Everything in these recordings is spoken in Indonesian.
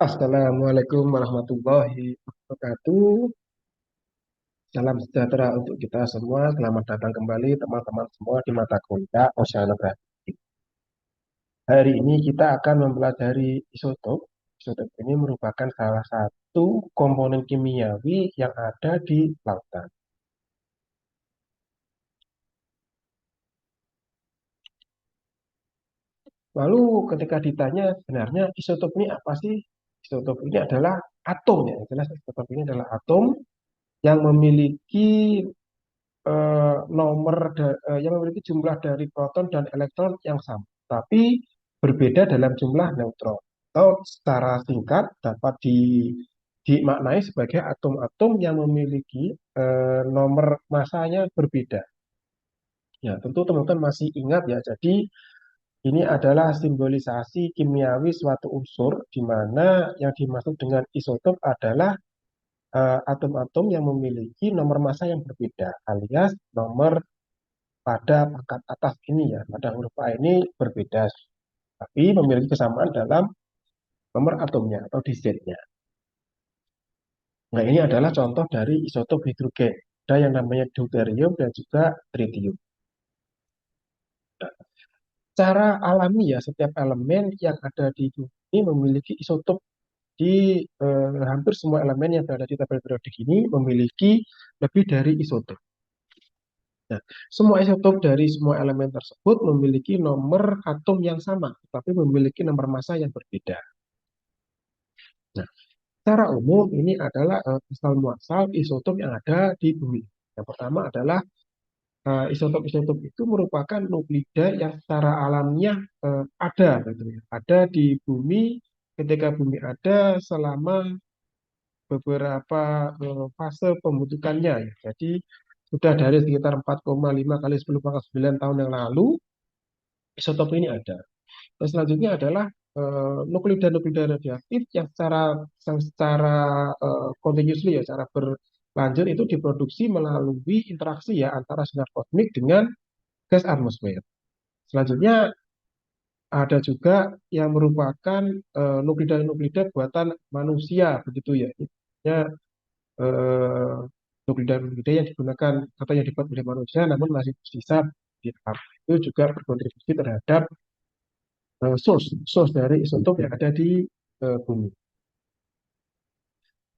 Assalamualaikum warahmatullahi wabarakatuh. Salam sejahtera untuk kita semua. Selamat datang kembali teman-teman semua di mata kuliah Oceanografi. Hari ini kita akan mempelajari isotop. Isotop ini merupakan salah satu komponen kimiawi yang ada di lautan. Lalu ketika ditanya sebenarnya isotop ini apa sih? Isotop ini adalah atom ya. Jelas isotop ini adalah atom yang memiliki yang memiliki jumlah dari proton dan elektron yang sama, tapi berbeda dalam jumlah neutron. Atau secara singkat dapat dimaknai sebagai atom-atom yang memiliki nomor masanya berbeda. Ya, tentu teman-teman masih ingat ya. Jadi ini adalah simbolisasi kimiawi suatu unsur di mana yang dimaksud dengan isotop adalah atom-atom yang memiliki nomor massa yang berbeda, alias nomor pada pangkat atas ini ya, pada huruf A ini berbeda, tapi memiliki kesamaan dalam nomor atomnya atau di Z-nya. Nah, ini adalah contoh dari isotop hidrogen. Ada yang namanya deuterium dan juga tritium. Nah, secara alami ya, setiap elemen yang ada di bumi memiliki isotop di hampir semua elemen yang berada di tabel periodik ini memiliki lebih dari isotop. Nah, semua isotop dari semua elemen tersebut memiliki nomor atom yang sama, tetapi memiliki nomor massa yang berbeda. Nah, secara umum ini adalah asal muasal isotop yang ada di bumi. Yang pertama adalah isotop-isotop itu merupakan nuklida yang secara alamiah ada, gitu ya. Ada di bumi ketika bumi ada selama beberapa fase pembentukannya, ya. Jadi sudah dari sekitar 4,5 kali 10 pangkat 9 tahun yang lalu isotop ini ada. Dan selanjutnya adalah nuklida-nuklida radioaktif yang secara continuously ya, secara berlanjut itu diproduksi melalui interaksi ya antara sinar kosmik dengan gas atmosfer. Selanjutnya ada juga yang merupakan nuklida-nuklida buatan manusia begitu ya. Ya, eh, nuklida-nuklida yang digunakan atau yang dibuat oleh manusia namun masih tersisa di alam. Itu juga berkontribusi terhadap source dari isotop yang ada di bumi.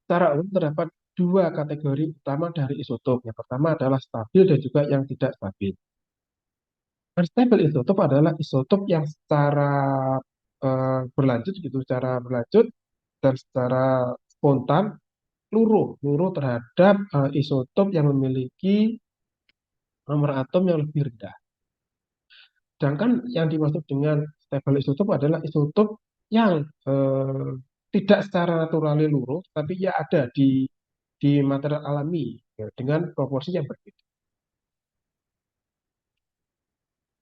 Secara umum terdapat dua kategori utama dari isotop. Yang pertama adalah stabil dan juga yang tidak stabil. Unstable isotop adalah isotop yang secara berlanjut gitu, secara berlanjut dan secara spontan luruh terhadap isotop yang memiliki nomor atom yang lebih rendah. Sedangkan yang dimaksud dengan stable isotop adalah isotop yang eh, tidak secara naturali luruh, tapi ya ada di material alami ya, dengan proporsi yang berbeda.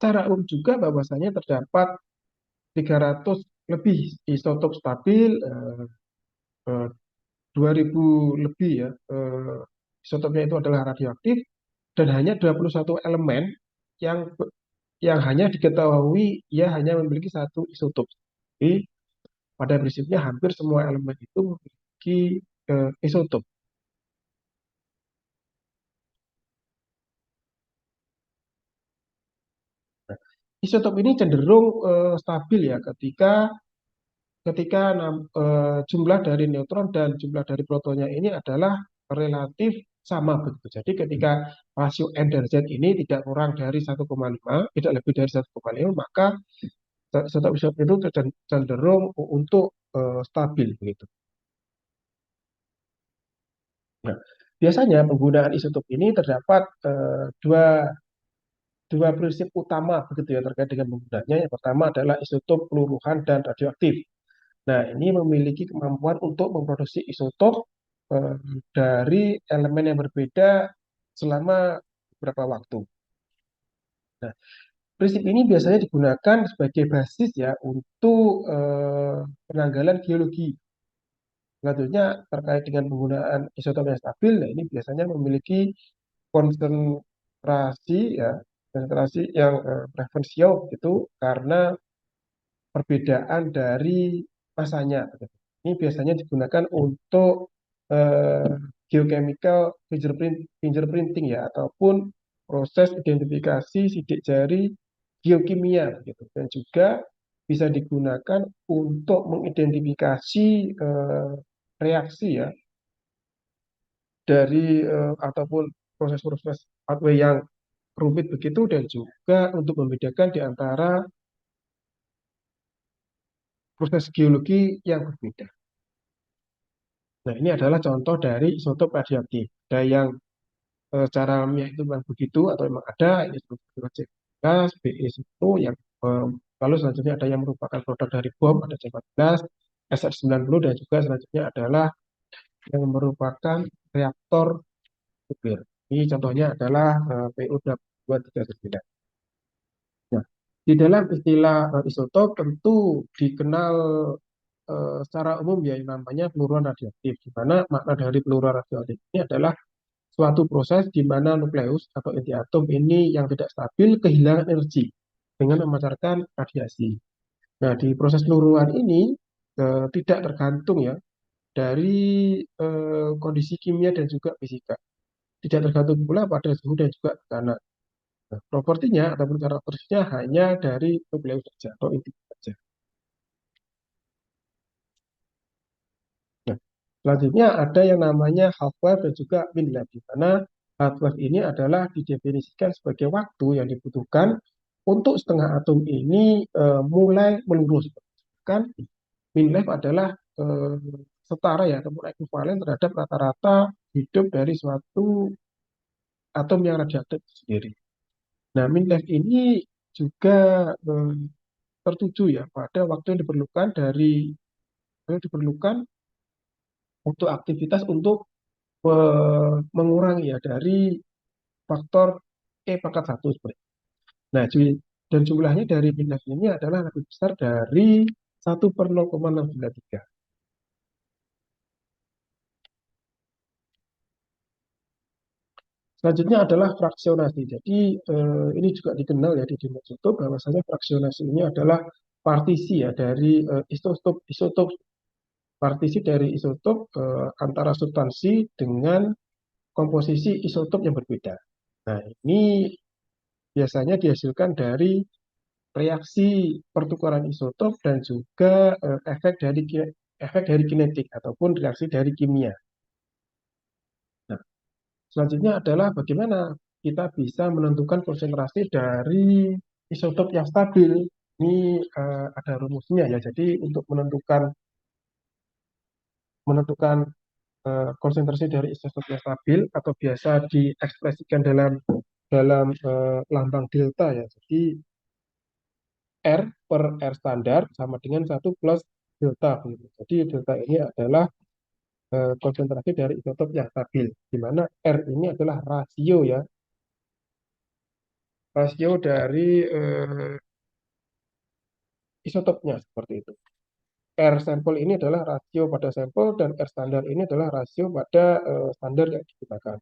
Secara umum juga bahwasanya terdapat 300 lebih isotop stabil, eh, 2000 lebih ya isotopnya itu adalah radioaktif dan hanya 21 elemen yang yang hanya diketahui ia hanya memiliki satu isotop. Jadi pada prinsipnya hampir semua elemen itu memiliki isotop. Nah, isotop ini cenderung stabil ya ketika jumlah dari neutron dan jumlah dari protonnya ini adalah relatif sama begitu. Jadi ketika rasio N dan Z ini tidak kurang dari 1,5, tidak lebih dari 1,5, maka isotop itu cenderung untuk stabil begitu. Nah, biasanya penggunaan isotop ini terdapat dua prinsip utama begitu ya terkait dengan penggunaannya. Yang pertama adalah isotop peluruhan dan radioaktif. Nah, ini memiliki kemampuan untuk memproduksi isotop eh, dari elemen yang berbeda selama beberapa waktu. Nah, prinsip ini biasanya digunakan sebagai basis ya untuk penanggalan geologi. Selanjutnya terkait dengan penggunaan isotop yang stabil, nah ini biasanya memiliki konsentrasi ya, konsentrasi yang preferensial gitu karena perbedaan dari masanya. Ini biasanya digunakan untuk eh, geochemical fingerprinting ya, ataupun proses identifikasi sidik jari geokimia gitu. Dan juga bisa digunakan untuk mengidentifikasi reaksi ya dari ataupun proses-proses pathway yang rumit begitu, dan juga untuk membedakan di antara proses geologi yang berbeda. Nah, ini adalah contoh dari isotop radioaktif. Ada yang secara alamiah itu memang begitu atau memang ada, ini seperti gas, BE1 yang lalu selanjutnya ada yang merupakan produk dari bom, ada C14, SR90, dan juga selanjutnya adalah yang merupakan reaktor nuklir. Ini contohnya adalah PU239. Nah, di dalam istilah isotop tentu dikenal secara umum ya yang namanya peluruan radioaktif. Di mana makna dari peluruan radioaktif ini adalah suatu proses di mana nukleus atau inti atom ini yang tidak stabil kehilangan energi dengan memancarkan radiasi. Nah, di proses peluruan ini tidak tergantung ya dari kondisi kimia dan juga fisika. Tidak tergantung pula pada suhu dan juga tekanan. Nah, propertinya ataupun karakteristiknya hanya dari nukleus saja atau inti saja. Nah, selanjutnya ada yang namanya half-life dan juga min-life, di mana half-life ini adalah didefinisikan sebagai waktu yang dibutuhkan untuk setengah atom ini mulai melurus. Kan min-life adalah eh, setara ya ataupun ekuivalen terhadap rata-rata hidup dari suatu atom yang radioaktif sendiri. Nah, min-life ini juga eh, tertuju ya pada waktu yang diperlukan untuk aktivitas untuk mengurangi ya dari faktor E pangkat 1 seperti itu. Nah, dan jumlahnya dari minus ini adalah lebih besar dari 1/693. Selanjutnya adalah fraksionasi. Jadi ini juga dikenal ya di dunia isotop bahwasanya fraksionasi ini adalah partisi ya dari isotop partisi dari isotop antara substansi dengan komposisi isotop yang berbeda. Nah, ini biasanya dihasilkan dari reaksi pertukaran isotop dan juga efek dari kinetik ataupun reaksi dari kimia. Nah, selanjutnya adalah bagaimana kita bisa menentukan konsentrasi dari isotop yang stabil. Ini ada rumusnya ya. Jadi untuk menentukan konsentrasi dari isotop yang stabil atau biasa diekspresikan dalam dalam lambang delta ya. Jadi R per R standar sama dengan 1 plus delta. Begitu. Jadi delta ini adalah konsentrasi dari isotop yang stabil, di mana R ini adalah rasio ya, rasio dari isotopnya seperti itu. R sampel ini adalah rasio pada sampel dan R standar ini adalah rasio pada standar yang digunakan.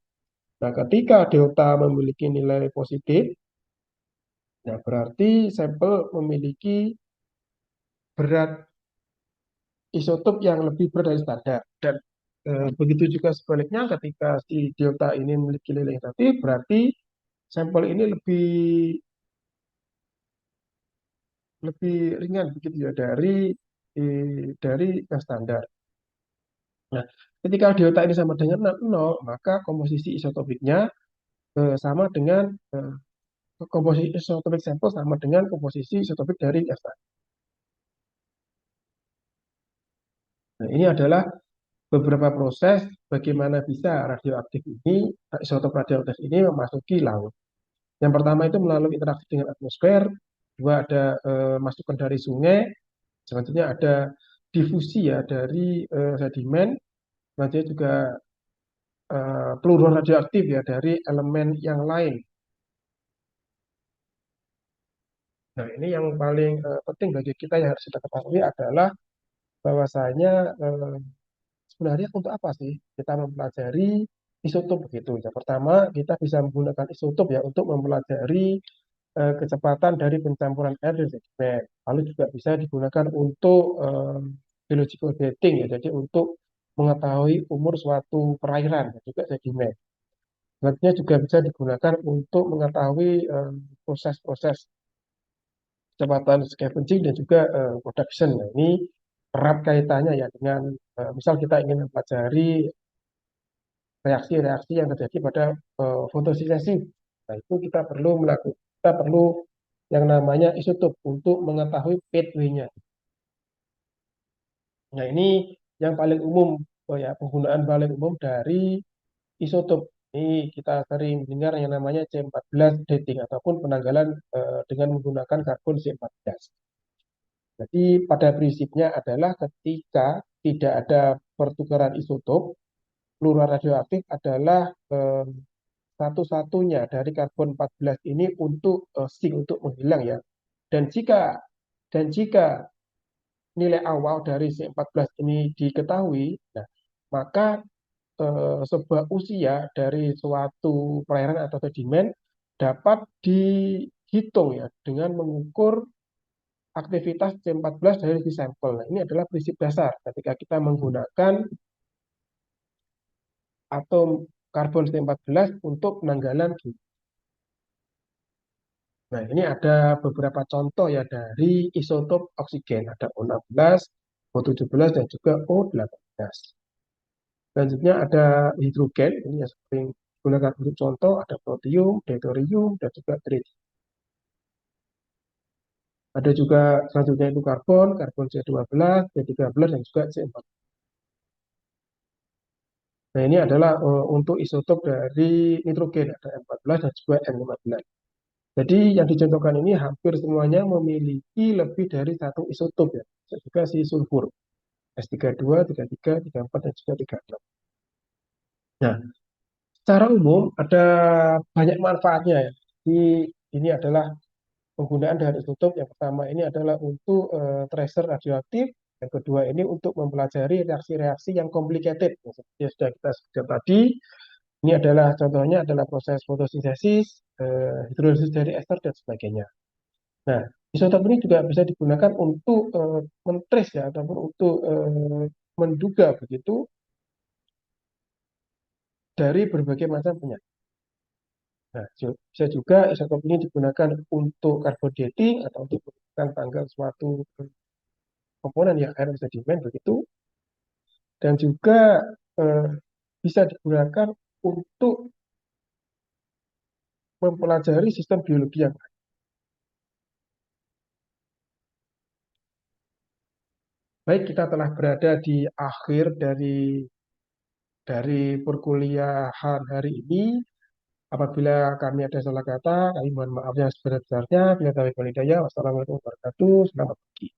Nah, ketika delta memiliki nilai positif, ya berarti sampel memiliki berat isotop yang lebih berat dari standar. Dan begitu juga sebaliknya ketika si delta ini memiliki nilai negatif, berarti sampel ini lebih lebih ringan begitu ya dari yang standar. Nah, ketika delta ini sama dengan 0, maka komposisi isotopiknya sama dengan komposisi isotopik sampel sama dengan komposisi isotopik dari yang standar. Nah, ini adalah beberapa proses bagaimana bisa radioaktif ini, isotop radioaktif ini memasuki laut. Yang pertama itu melalui interaksi dengan atmosfer, dua ada masukan dari sungai, selanjutnya ada difusi ya dari sedimen, Nah, dia juga peluru radioaktif ya dari elemen yang lain. Nah, ini yang paling penting bagi kita yang harus kita ketahui adalah bahwasanya sebenarnya untuk apa sih kita mempelajari isotop begitu. Yang pertama, kita bisa menggunakan isotop ya untuk mempelajari kecepatan dari pencampuran air dan sedimen. Lalu juga bisa digunakan untuk biological dating ya, jadi untuk mengetahui umur suatu perairan dan juga sedimen. Selanjutnya juga bisa digunakan untuk mengetahui proses-proses kecepatan scavenging dan juga production. Nah, ini erat kaitannya ya dengan misal kita ingin mempelajari reaksi-reaksi yang terjadi pada fotosintesis. Nah, itu kita perlu yang namanya isotop untuk mengetahui pathway-nya. Nah, ini yang paling umum, ya, penggunaan paling umum dari isotop. Ini kita sering mendengar yang namanya C14 dating ataupun penanggalan dengan menggunakan karbon C14. Jadi pada prinsipnya adalah ketika tidak ada pertukaran isotop, fluorur radioaktif adalah satu-satunya dari karbon 14 ini untuk sink untuk menghilang ya. Dan jika dan jika nilai awal dari C14 ini diketahui, nah, maka sebuah usia dari suatu perairan atau sedimen dapat dihitung ya dengan mengukur aktivitas C14 dari si sampel. Nah, ini adalah prinsip dasar ketika kita menggunakan atom karbon C14 untuk penanggalan. Nah, ini ada beberapa contoh ya dari isotop oksigen. Ada O16, O17, dan juga O18. Selanjutnya ada hidrogen, ini yang sering digunakan untuk contoh, ada protium, deuterium, dan juga tritium. Ada juga selanjutnya itu karbon, karbon C12, C13, dan juga C14. Nah, ini adalah untuk isotop dari nitrogen, ada M14 dan juga N15. Jadi yang dicontohkan ini hampir semuanya memiliki lebih dari satu isotop ya. Juga si sulfur S32, 33, 34, dan juga 36. Nah, secara umum ada banyak manfaatnya ya. Jadi ini adalah penggunaan dari isotop. Yang pertama ini adalah untuk tracer radioaktif. Yang kedua ini untuk mempelajari reaksi-reaksi yang complicated. Yang seperti yang sudah kita sebutkan tadi, ini adalah contohnya adalah proses fotosintesis, hidrolisis dari ester dan sebagainya. Nah, isotop ini juga bisa digunakan untuk mentrace ya ataupun untuk menduga begitu dari berbagai macam penyakit. Nah, bisa juga isotop ini digunakan untuk carbon dating atau untuk menentukan tanggal suatu komponen yang air sedimen begitu, dan juga eh, bisa digunakan untuk mempelajari sistem biologi yang lain. Baik, kita telah berada di akhir dari perkuliahan hari ini. Apabila kami ada salah kata, kami mohon maaf yang sebesar-besarnya. Bila taufiq wal hidayah. Wassalamualaikum warahmatullahi wabarakatuh. Selamat pagi.